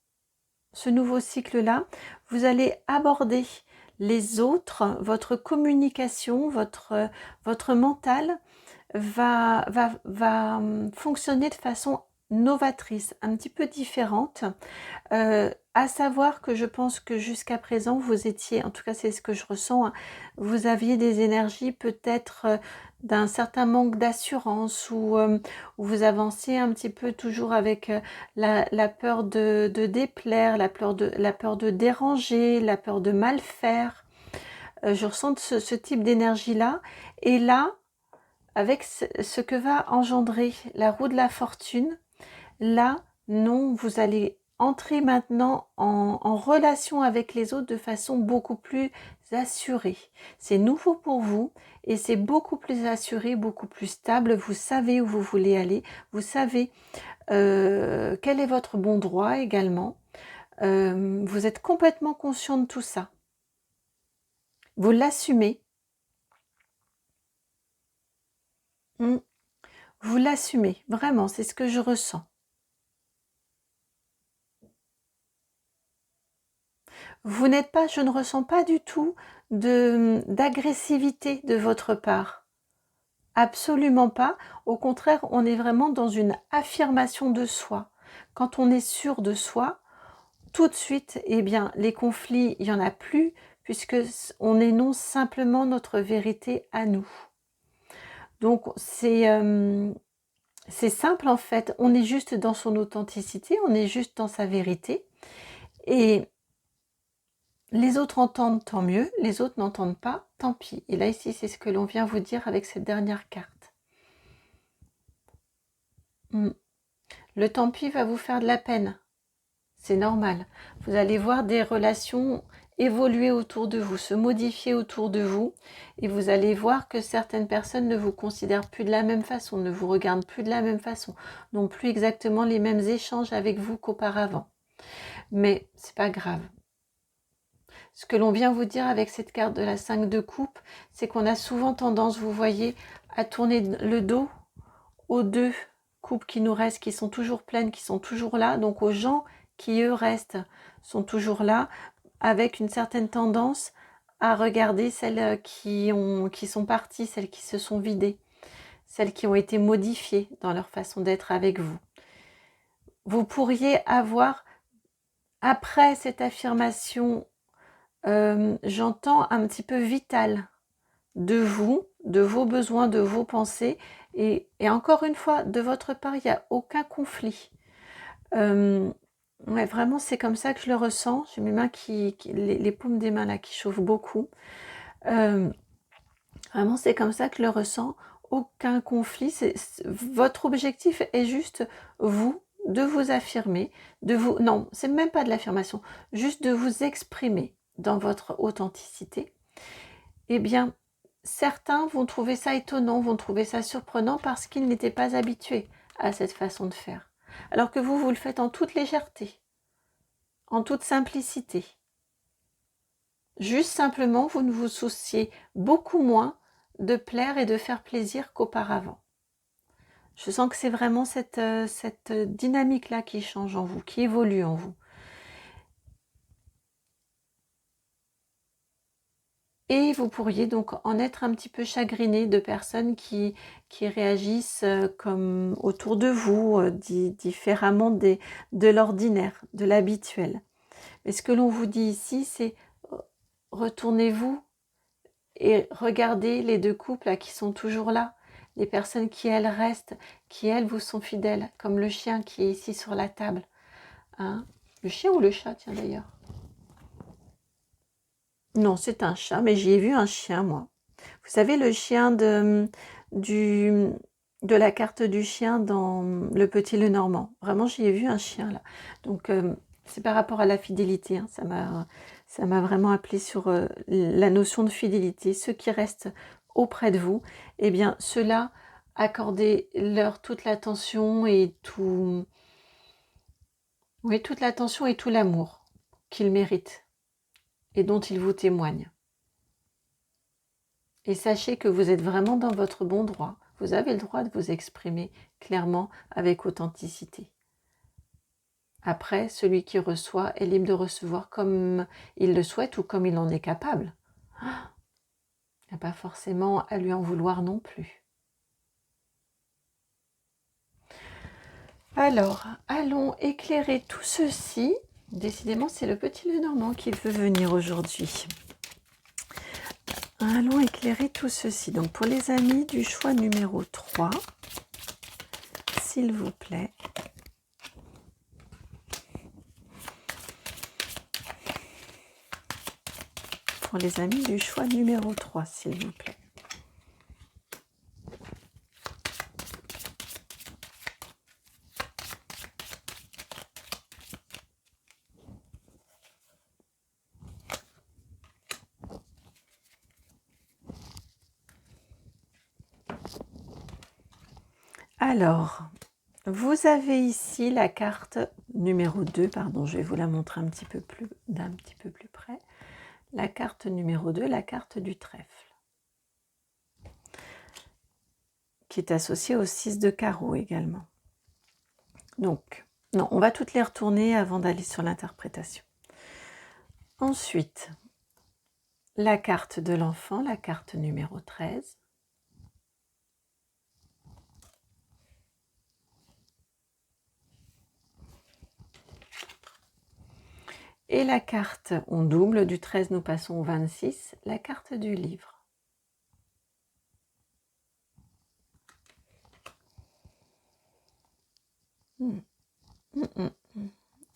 ce nouveau cycle-là, vous allez aborder les autres, votre communication, votre mental va fonctionner de façon novatrice, un petit peu différente. À savoir que je pense que jusqu'à présent, vous étiez, en tout cas c'est ce que je ressens, hein, vous aviez des énergies peut-être d'un certain manque d'assurance ou où vous avanciez un petit peu toujours avec la peur de déplaire, la peur de déranger, la peur de mal faire. Je ressens ce type d'énergie-là. Et là, avec ce que va engendrer la roue de la fortune, là, non, vous allez entrer maintenant en relation avec les autres de façon beaucoup plus assurée. C'est nouveau pour vous et c'est beaucoup plus assuré, beaucoup plus stable. Vous savez où vous voulez aller, vous savez quel est votre bon droit également. Vous êtes complètement conscient de tout ça. Vous l'assumez. Vous l'assumez, vraiment, c'est ce que je ressens. Vous n'êtes pas, je ne ressens pas du tout d'agressivité de votre part. Absolument pas. Au contraire, on est vraiment dans une affirmation de soi. Quand on est sûr de soi, tout de suite, eh bien, les conflits, il n'y en a plus, puisque on énonce simplement notre vérité à nous. Donc, c'est simple en fait. On est juste dans son authenticité, on est juste dans sa vérité. Et les autres entendent, tant mieux. Les autres n'entendent pas, tant pis. Et là, ici, c'est ce que l'on vient vous dire avec cette dernière carte. Le tant pis va vous faire de la peine. C'est normal. Vous allez voir des relations évoluer autour de vous, se modifier autour de vous. Et vous allez voir que certaines personnes ne vous considèrent plus de la même façon, ne vous regardent plus de la même façon, n'ont plus exactement les mêmes échanges avec vous qu'auparavant. Mais c'est pas grave. Ce que l'on vient vous dire avec cette carte de la 5 de coupe, c'est qu'on a souvent tendance, vous voyez, à tourner le dos aux deux coupes qui nous restent, qui sont toujours pleines, qui sont toujours là, donc aux gens qui, eux, restent, sont toujours là, avec une certaine tendance à regarder celles qui sont parties, celles qui se sont vidées, celles qui ont été modifiées dans leur façon d'être avec vous. Vous pourriez avoir, après cette affirmation, j'entends un petit peu vital de vous, de vos besoins, de vos pensées, et encore une fois, de votre part, il n'y a aucun conflit. Ouais, vraiment, c'est comme ça que je le ressens. J'ai mes mains les paumes des mains là qui chauffent beaucoup. Vraiment, c'est comme ça que je le ressens. Aucun conflit. Votre objectif est juste, vous, de vous affirmer, non, c'est même pas de l'affirmation, juste de vous exprimer dans votre authenticité. Eh bien, certains vont trouver ça étonnant, vont trouver ça surprenant parce qu'ils n'étaient pas habitués à cette façon de faire. Alors que vous le faites en toute légèreté, en toute simplicité. Juste simplement, vous ne vous souciez beaucoup moins de plaire et de faire plaisir qu'auparavant. Je sens que c'est vraiment cette dynamique-là qui change en vous, qui évolue en vous. Et vous pourriez donc en être un petit peu chagriné de personnes qui réagissent comme autour de vous, différemment de l'ordinaire, de l'habituel. Mais ce que l'on vous dit ici, c'est retournez-vous et regardez les deux couples là, qui sont toujours là, les personnes qui, elles, restent, qui, elles, vous sont fidèles, comme le chien qui est ici sur la table. Hein, le chien ou le chat, tiens d'ailleurs. Non, c'est un chat, mais j'y ai vu un chien, moi. Vous savez, le chien de la carte du chien dans Le Petit Le Normand. Vraiment, j'y ai vu un chien, là. Donc, c'est par rapport à la fidélité. Hein. Ça m'a vraiment appelé sur la notion de fidélité. Ceux qui restent auprès de vous, eh bien, ceux-là, accordez-leur toute l'attention et toute l'attention et tout l'amour qu'ils méritent et dont ils vous témoignent. Et sachez que vous êtes vraiment dans votre bon droit. Vous avez le droit de vous exprimer clairement avec authenticité. Après, celui qui reçoit est libre de recevoir comme il le souhaite ou comme il en est capable. Il n'y a pas forcément à lui en vouloir non plus. Alors, allons éclairer tout ceci. Décidément, c'est le petit Lenormand qui veut venir aujourd'hui. Allons éclairer tout ceci. Donc, pour les amis du choix numéro 3, s'il vous plaît. Pour les amis du choix numéro 3, s'il vous plaît. Alors, vous avez ici la carte numéro 2, pardon, je vais vous la montrer d'un petit peu plus près. La carte numéro 2, la carte du trèfle, qui est associée au 6 de carreau également. Donc, non, on va toutes les retourner avant d'aller sur l'interprétation. Ensuite, la carte de l'enfant, la carte numéro 13. Et la carte, on double, du 13 nous passons au 26, la carte du livre.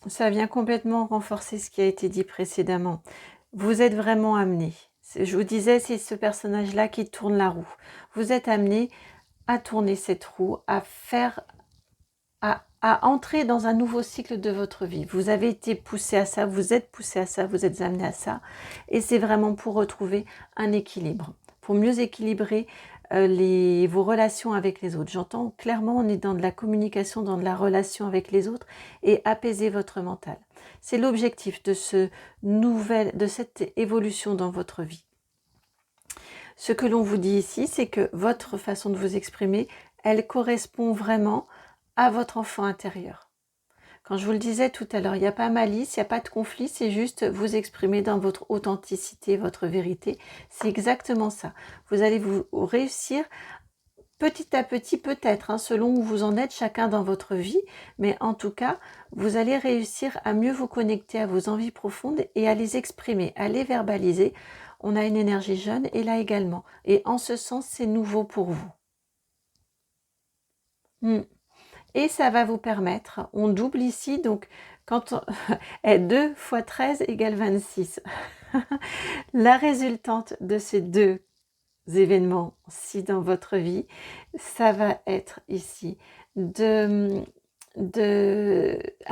Ça vient complètement renforcer ce qui a été dit précédemment. Vous êtes vraiment amené. Je vous disais, c'est ce personnage-là qui tourne la roue. Vous êtes amené à tourner cette roue, à entrer dans un nouveau cycle de votre vie. Vous avez été poussé à ça, vous êtes poussé à ça, vous êtes amené à ça. Et c'est vraiment pour retrouver un équilibre, pour mieux équilibrer vos relations avec les autres. J'entends clairement, on est dans de la communication, dans de la relation avec les autres et apaiser votre mental. C'est l'objectif de cette évolution dans votre vie. Ce que l'on vous dit ici, c'est que votre façon de vous exprimer, elle correspond vraiment à votre enfant intérieur. Quand je vous le disais tout à l'heure, il n'y a pas malice, il n'y a pas de conflit, c'est juste vous exprimer dans votre authenticité, votre vérité. C'est exactement ça. Vous allez vous réussir petit à petit, peut-être, hein, selon où vous en êtes chacun dans votre vie, mais en tout cas, vous allez réussir à mieux vous connecter à vos envies profondes et à les exprimer, à les verbaliser. On a une énergie jeune et là également. Et en ce sens, c'est nouveau pour vous. Et ça va vous permettre, on double ici, donc quand on, 2 fois 13 égale 26. La résultante de ces deux événements-ci dans votre vie, ça va être ici un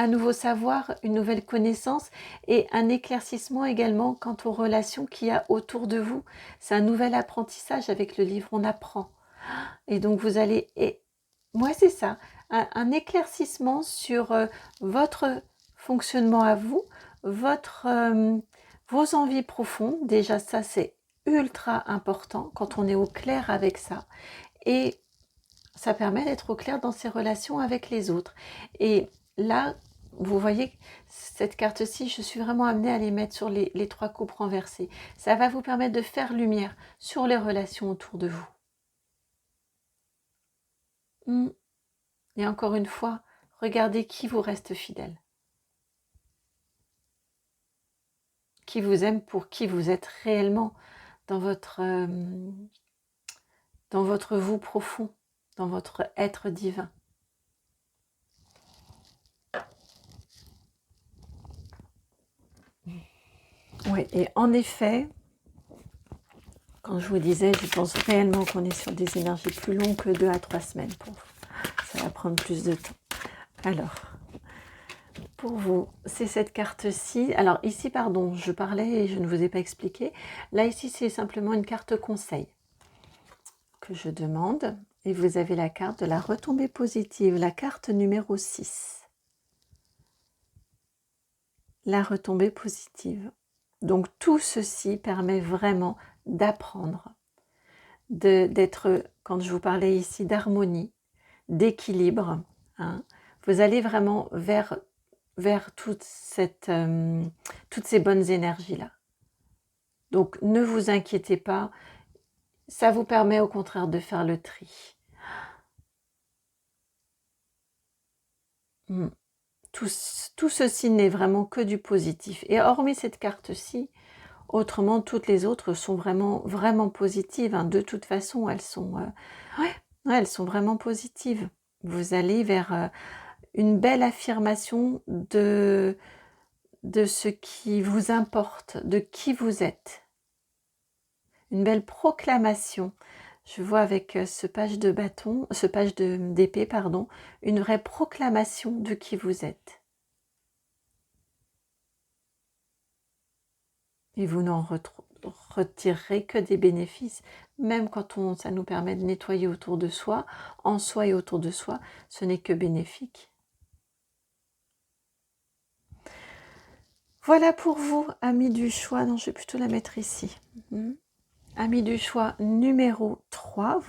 nouveau savoir, une nouvelle connaissance et un éclaircissement également quant aux relations qu'il y a autour de vous. C'est un nouvel apprentissage avec le livre, on apprend. Et donc vous allez... Moi, c'est ça, un éclaircissement sur votre fonctionnement à vous, vos envies profondes. Déjà, ça, c'est ultra important quand on est au clair avec ça. Et ça permet d'être au clair dans ses relations avec les autres. Et là, vous voyez, cette carte-ci, je suis vraiment amenée à les mettre sur les 3 coupes renversées. Ça va vous permettre de faire lumière sur les relations autour de vous. Et encore une fois, regardez qui vous reste fidèle. Qui vous aime pour qui vous êtes réellement dans votre vous profond, dans votre être divin. Oui, et en effet, quand je vous disais, je pense réellement qu'on est sur des énergies plus longues que 2 à 3 semaines pour vous. Ça va prendre plus de temps. Alors, pour vous, c'est cette carte-ci. Alors ici, pardon, je parlais et je ne vous ai pas expliqué. Là, ici, c'est simplement une carte conseil que je demande. Et vous avez la carte de la retombée positive, la carte numéro 6. La retombée positive. Donc tout ceci permet vraiment d'apprendre, d'être, quand je vous parlais ici d'harmonie, d'équilibre, hein, vous allez vraiment vers toutes ces bonnes énergies-là. Donc ne vous inquiétez pas, ça vous permet au contraire de faire le tri. Tout ceci n'est vraiment que du positif. Et hormis cette carte-ci, autrement, toutes les autres sont vraiment, vraiment positives. Hein. De toute façon, elles sont, elles sont vraiment positives. Vous allez vers une belle affirmation de ce qui vous importe, de qui vous êtes. Une belle proclamation. Je vois avec ce page de bâton, ce page d'épée, pardon, une vraie proclamation de qui vous êtes. Et vous n'en retirerez que des bénéfices, même quand ça nous permet de nettoyer autour de soi, en soi et autour de soi, ce n'est que bénéfique. Voilà pour vous, amis du choix. Non, je vais plutôt la mettre ici. Amis du choix numéro 3,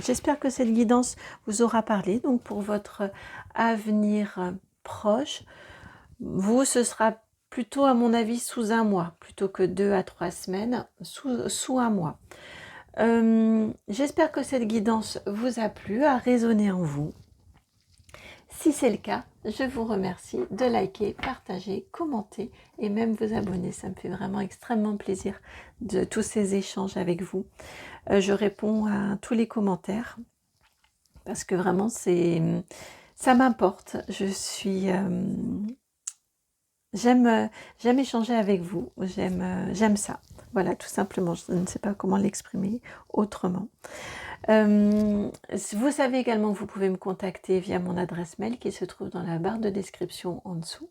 j'espère que cette guidance vous aura parlé. Donc pour votre avenir proche, vous, ce sera plutôt à mon avis sous un mois, plutôt que 2 à 3 semaines, sous un mois. J'espère que cette guidance vous a plu, a résonné en vous. Si c'est le cas, je vous remercie de liker, partager, commenter et même vous abonner. Ça me fait vraiment extrêmement plaisir de tous ces échanges avec vous. Je réponds à tous les commentaires parce que vraiment ça m'importe. J'aime échanger avec vous. J'aime ça. Voilà, tout simplement. Je ne sais pas comment l'exprimer autrement. Vous savez également que vous pouvez me contacter via mon adresse mail qui se trouve dans la barre de description en dessous.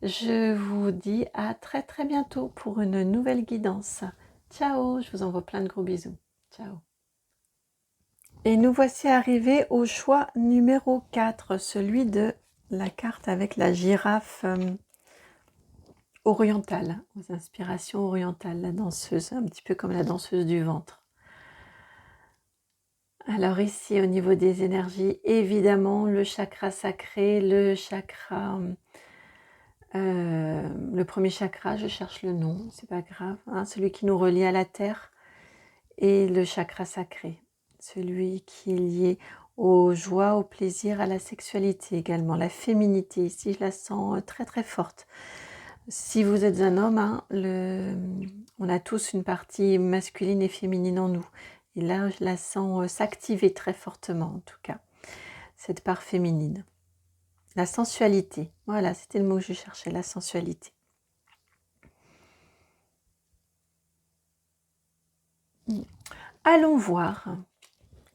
Je vous dis à très très bientôt pour une nouvelle guidance. Ciao, je vous envoie plein de gros bisous. Ciao. Et nous voici arrivés au choix numéro 4, celui de la carte avec la girafe orientale, aux inspirations orientales, la danseuse, un petit peu comme la danseuse du ventre. Alors ici, au niveau des énergies, évidemment, le chakra sacré, le chakra, le premier chakra, je cherche le nom, c'est pas grave, hein, celui qui nous relie à la terre, et le chakra sacré, celui qui est lié aux joies, au plaisir, à la sexualité également, la féminité. Ici, je la sens très très forte. Si vous êtes un homme, hein, on a tous une partie masculine et féminine en nous. Et là, je la sens s'activer très fortement, en tout cas, cette part féminine. La sensualité, voilà, c'était le mot que je cherchais, la sensualité. Allons voir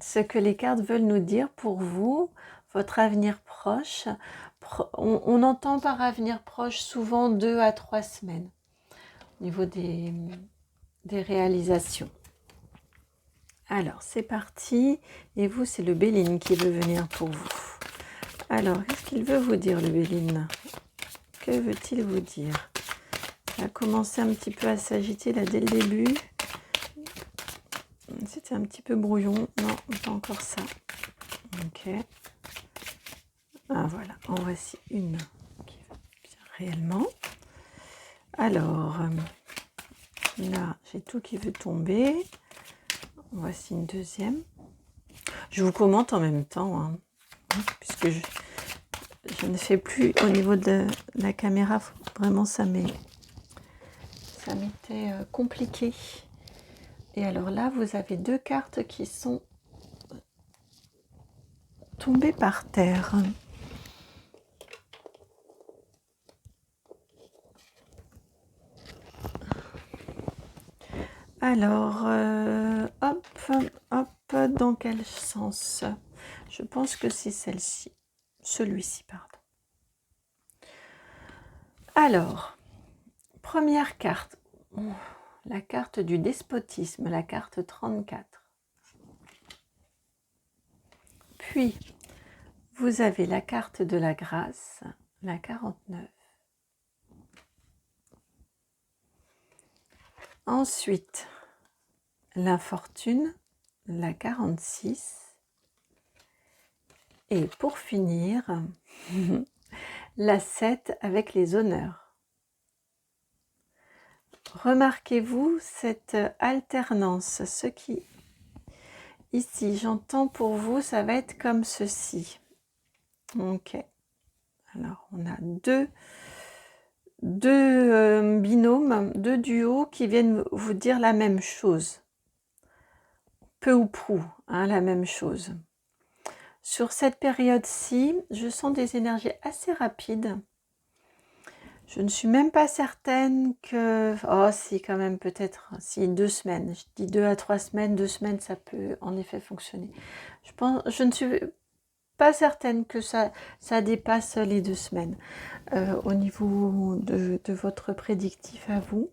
ce que les cartes veulent nous dire pour vous, votre avenir proche. On entend par avenir proche souvent 2 à 3 semaines au niveau des réalisations. Alors, c'est parti. Et vous, c'est le Béline qui veut venir pour vous. Alors, qu'est-ce qu'il veut vous dire, le Béline? Que veut-il vous dire? Ça a commencé un petit peu à s'agiter là dès le début. C'était un petit peu brouillon. Non, pas encore ça. Ok. Ah, voilà. En voici une qui va bien réellement. Alors, là, j'ai tout qui veut tomber. Voici une deuxième. Je vous commente en même temps, hein, puisque je ne fais plus au niveau de la caméra. Vraiment, ça m'était compliqué. Et alors là, vous avez 2 cartes qui sont tombées par terre. Alors, hop, hop, dans quel sens? Je pense que c'est celle-ci. Celui-ci, pardon. Alors, première carte. La carte du despotisme, la carte 34. Puis, vous avez la carte de la grâce, la 49. Ensuite, l'infortune, la 46. Et pour finir, la 7 avec les honneurs. Remarquez-vous cette alternance. Ce qui, ici, j'entends pour vous, ça va être comme ceci. Ok. Alors, on a deux binômes, 2 duos qui viennent vous dire la même chose. Peu ou prou, hein, la même chose. Sur cette période-ci, je sens des énergies assez rapides. Je ne suis même pas certaine que... Oh, si, quand même, peut-être. Si, 2 semaines. Je dis 2 à 3 semaines. 2 semaines, ça peut en effet fonctionner. Je ne suis pas certaine que ça dépasse les 2 semaines au niveau de votre prédictif à vous.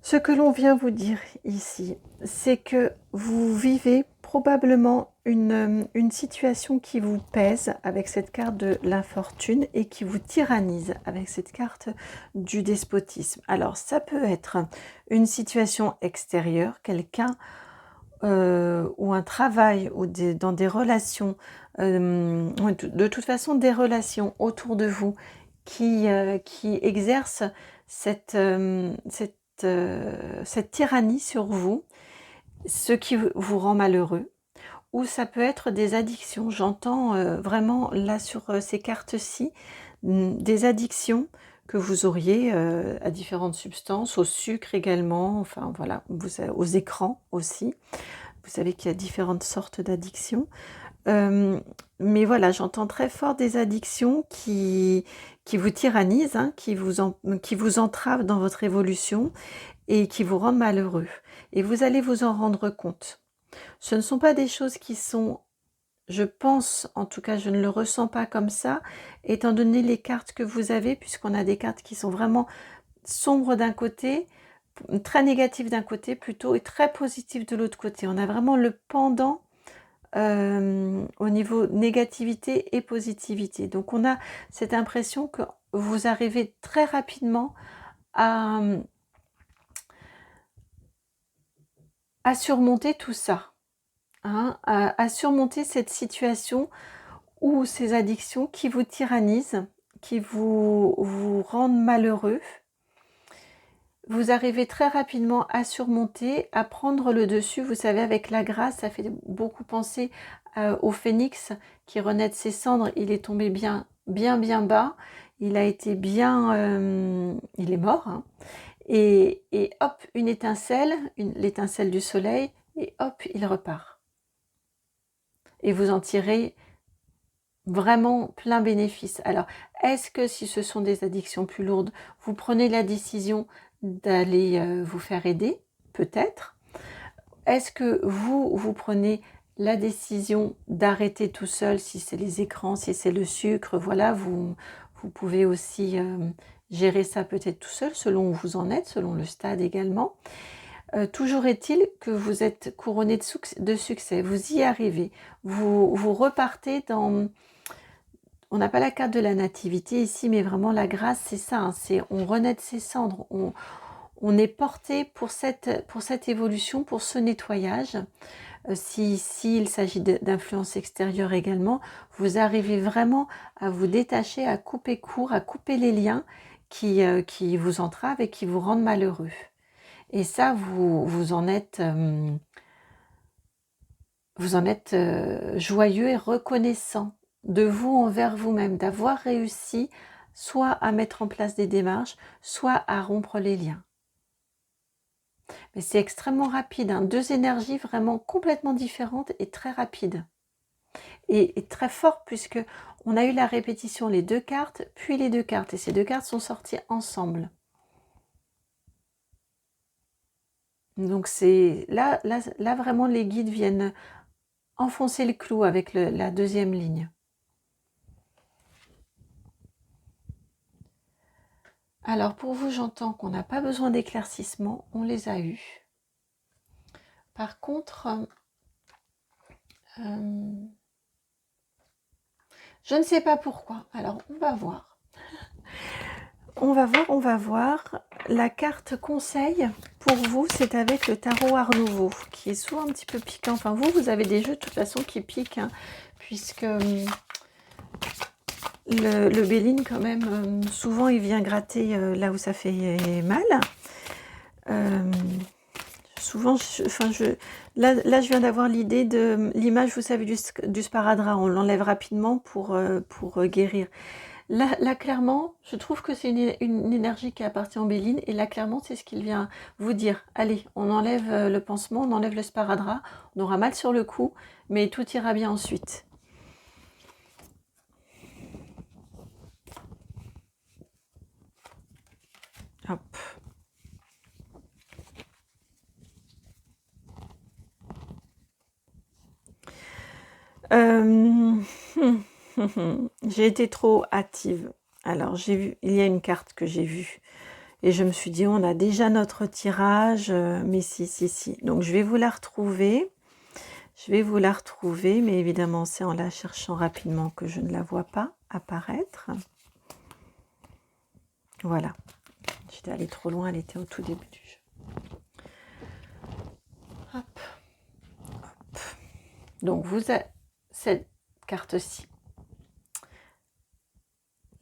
Ce que l'on vient vous dire ici, c'est que vous vivez probablement une situation qui vous pèse avec cette carte de l'infortune et qui vous tyrannise avec cette carte du despotisme. Alors, ça peut être une situation extérieure, quelqu'un ou un travail ou dans des relations, de toute façon des relations autour de vous qui exercent cette tyrannie sur vous, ce qui vous rend malheureux, ou ça peut être des addictions. J'entends vraiment là sur ces cartes-ci, des addictions que vous auriez à différentes substances, au sucre également, enfin voilà, aux écrans aussi. Vous savez qu'il y a différentes sortes d'addictions. Mais voilà, j'entends très fort des addictions qui vous tyrannisent, hein, qui vous entravent dans votre évolution et qui vous rendent malheureux. Et vous allez vous en rendre compte. Ce ne sont pas des choses qui sont, je pense, en tout cas je ne le ressens pas comme ça, étant donné les cartes que vous avez, puisqu'on a des cartes qui sont vraiment sombres d'un côté, très négatives d'un côté plutôt, et très positives de l'autre côté. On a vraiment le pendant au niveau négativité et positivité. Donc on a cette impression que vous arrivez très rapidement à surmonter tout ça. hein, à surmonter cette situation ou ces addictions qui vous tyrannisent, qui vous rendent malheureux. Vous arrivez très rapidement à surmonter, à prendre le dessus. Vous savez, avec la grâce, ça fait beaucoup penser au phénix qui renaît de ses cendres. Il est tombé bien bas. Il a été il est mort, hein. Et hop, une étincelle, l'étincelle du soleil, et hop, il repart. Et vous en tirez vraiment plein bénéfice. Alors, est-ce que si ce sont des addictions plus lourdes, vous prenez la décision d'aller vous faire aider? Peut-être. Est-ce que vous prenez la décision d'arrêter tout seul, si c'est les écrans, si c'est le sucre? Voilà, vous pouvez aussi gérer ça peut-être tout seul, selon où vous en êtes, selon le stade également. Toujours est-il que vous êtes couronné de succès, vous y arrivez, vous repartez dans... On n'a pas la carte de la nativité ici, mais vraiment la grâce, c'est ça, hein, c'est on renaît de ses cendres, on est porté pour cette évolution, pour ce nettoyage. S'il s'agit d'influence extérieure également, vous arrivez vraiment à vous détacher, à couper court, à couper les liens qui vous entravent et qui vous rendent malheureux. Et ça, vous en êtes joyeux et reconnaissant de vous envers vous-même, d'avoir réussi soit à mettre en place des démarches, soit à rompre les liens. Mais c'est extrêmement rapide, hein, deux énergies vraiment complètement différentes et très rapides. Et très fortes, puisque on a eu la répétition, les deux cartes, puis les deux cartes. Et ces deux cartes sont sorties ensemble. Donc c'est là vraiment les guides viennent enfoncer le clou avec la deuxième ligne. Alors pour vous, j'entends qu'on n'a pas besoin d'éclaircissement, on les a eus. Par contre, je ne sais pas pourquoi. Alors on va voir. On va voir. La carte conseil pour vous, c'est avec le tarot Art Nouveau, qui est souvent un petit peu piquant. Enfin vous avez des jeux de toute façon qui piquent, hein, puisque le Béline quand même, souvent il vient gratter là où ça fait mal. Souvent, là je viens d'avoir l'idée de l'image, vous savez, du sparadrap. On l'enlève rapidement pour guérir. Là, clairement, je trouve que c'est une énergie qui appartient au Béline. Et là, clairement, c'est ce qu'il vient vous dire. Allez, on enlève le pansement, on enlève le sparadrap. On aura mal sur le coup, mais tout ira bien ensuite. Hop. J'ai été trop hâtive. Alors, j'ai vu, il y a une carte que j'ai vue. Et je me suis dit, on a déjà notre tirage. Mais si. Donc, je vais vous la retrouver. Mais évidemment, c'est en la cherchant rapidement que je ne la vois pas apparaître. Voilà. J'étais allée trop loin, elle était au tout début du jeu. Hop. Donc, vous avez cette carte-ci.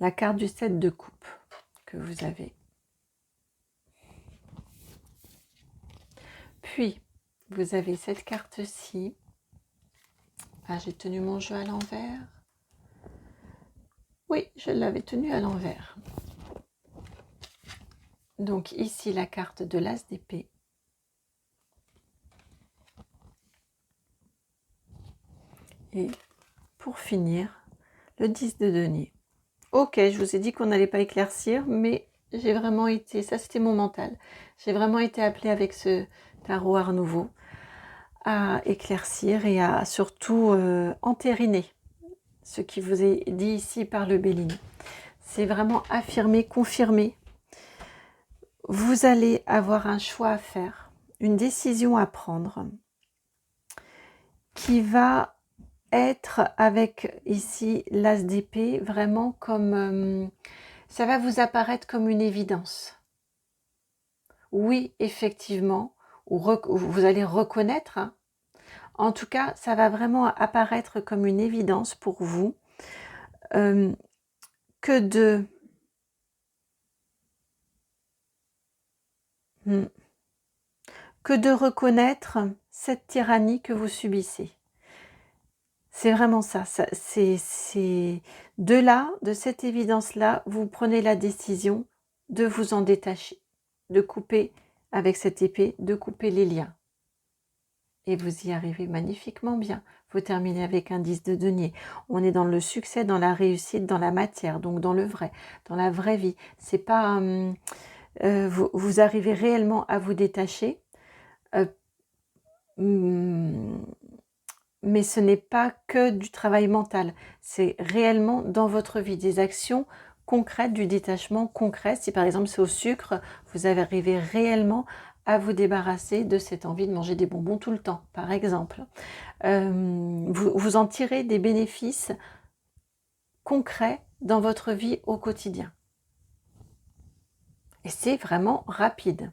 La carte du 7 de coupe que vous avez. Puis, vous avez cette carte-ci. Ah, j'ai tenu mon jeu à l'envers. Oui, je l'avais tenu à l'envers. Donc ici, la carte de l'As d'épée. Et pour finir, le 10 de denier. Ok, je vous ai dit qu'on n'allait pas éclaircir, mais j'ai vraiment été, ça c'était mon mental, j'ai vraiment été appelée avec ce tarot Art Nouveau à éclaircir et à surtout entériner ce qui vous est dit ici par le Béline. C'est vraiment affirmer, confirmer. Vous allez avoir un choix à faire, une décision à prendre qui va être avec ici l'As d'épée vraiment comme... ça va vous apparaître comme une évidence. Oui, effectivement, vous allez reconnaître, hein, En tout cas, ça va vraiment apparaître comme une évidence pour vous euh, que de... Hmm. que de reconnaître cette tyrannie que vous subissez. C'est vraiment ça, c'est de là, de cette évidence-là, vous prenez la décision de vous en détacher, de couper avec cette épée, de couper les liens. Et vous y arrivez magnifiquement bien. Vous terminez avec un 10 de denier. On est dans le succès, dans la réussite, dans la matière, donc dans le vrai, dans la vraie vie. C'est pas... vous arrivez réellement à vous détacher. Mais ce n'est pas que du travail mental, c'est réellement dans votre vie, des actions concrètes, du détachement concret. Si par exemple c'est au sucre, vous arrivez réellement à vous débarrasser de cette envie de manger des bonbons tout le temps, par exemple. Vous en tirez des bénéfices concrets dans votre vie au quotidien. Et c'est vraiment rapide.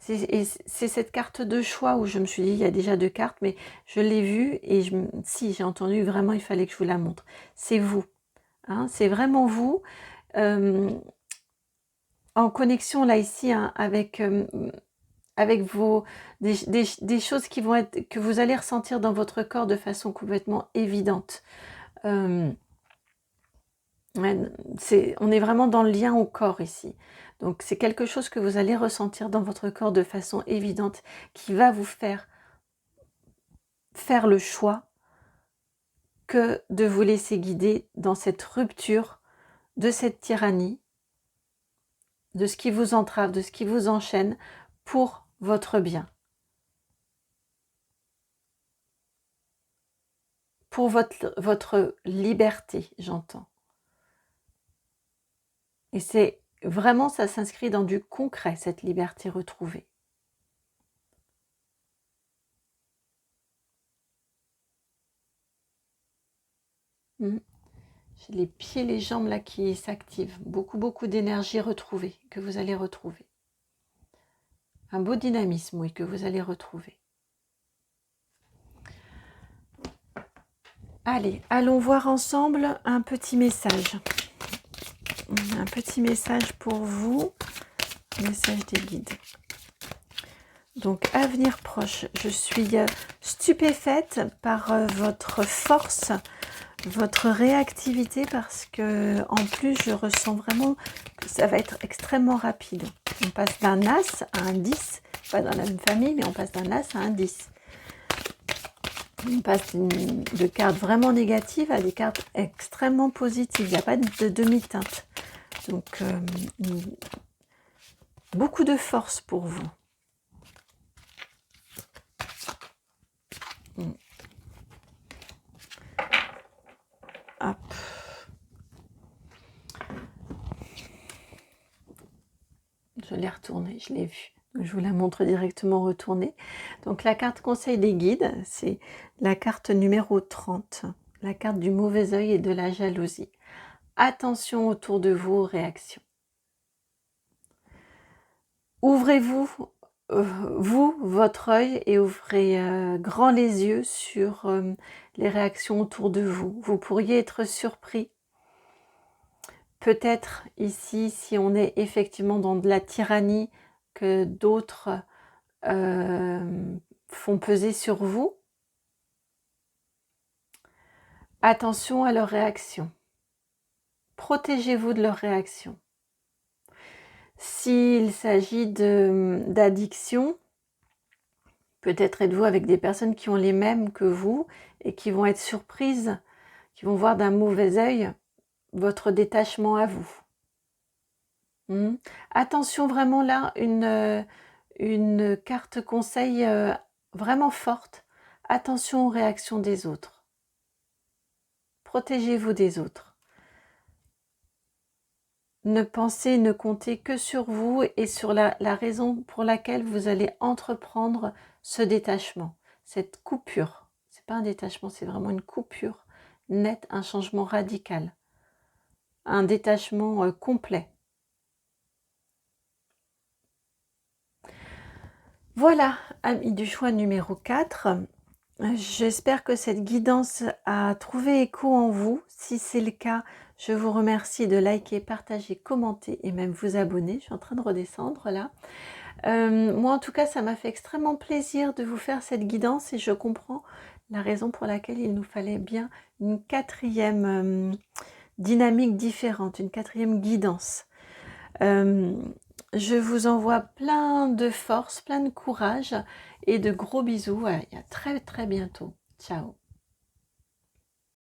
C'est cette carte de choix où je me suis dit, il y a déjà 2 cartes, mais je l'ai vue et si j'ai entendu vraiment, il fallait que je vous la montre. C'est vous, hein, c'est vraiment vous, en connexion là ici hein, avec des choses qui vont être, que vous allez ressentir dans votre corps de façon complètement évidente. On est vraiment dans le lien au corps ici. Donc c'est quelque chose que vous allez ressentir dans votre corps de façon évidente qui va vous faire le choix que de vous laisser guider dans cette rupture de cette tyrannie, de ce qui vous entrave, de ce qui vous enchaîne pour votre bien. Pour votre liberté, j'entends. Et c'est vraiment, ça s'inscrit dans du concret, cette liberté retrouvée. J'ai les pieds, les jambes là qui s'activent. Beaucoup d'énergie retrouvée, que vous allez retrouver. Un beau dynamisme, oui, que vous allez retrouver. Allez, allons voir ensemble un petit message. Un petit message pour vous. Message des guides. Donc, avenir proche. Je suis stupéfaite par votre force, votre réactivité, parce que en plus, je ressens vraiment que ça va être extrêmement rapide. On passe d'un As à un 10, pas dans la même famille, mais on passe d'un As à un 10. On passe de cartes vraiment négatives à des cartes extrêmement positives. Il n'y a pas de demi-teinte. Donc, beaucoup de force pour vous. Hop. Je l'ai retournée, je l'ai vue. Je vous la montre directement retournée. Donc la carte conseil des guides, c'est la carte numéro 30, la carte du mauvais œil et de la jalousie. Attention autour de vous aux réactions. Ouvrez-vous, votre œil et ouvrez grand les yeux sur les réactions autour de vous. Vous pourriez être surpris. Peut-être ici, si on est effectivement dans de la tyrannie que d'autres font peser sur vous, attention à leurs réactions. Protégez-vous de leurs réactions. S'il s'agit d'addiction, peut-être êtes-vous avec des personnes qui ont les mêmes que vous et qui vont être surprises, qui vont voir d'un mauvais œil votre détachement à vous. Attention vraiment là, une carte conseil vraiment forte. Attention aux réactions des autres. Protégez-vous des autres. Ne pensez, ne comptez que sur vous et sur la raison pour laquelle vous allez entreprendre ce détachement, cette coupure. C'est pas un détachement, c'est vraiment une coupure nette, un changement radical, un détachement complet. Voilà, amis du choix numéro 4. J'espère que cette guidance a trouvé écho en vous. Si c'est le cas, je vous remercie de liker, partager, commenter et même vous abonner. Je suis en train de redescendre là. Moi, en tout cas, ça m'a fait extrêmement plaisir de vous faire cette guidance et je comprends la raison pour laquelle il nous fallait bien une quatrième dynamique différente, une quatrième guidance. Je vous envoie plein de force, plein de courage et de gros bisous. Et à très très bientôt. Ciao.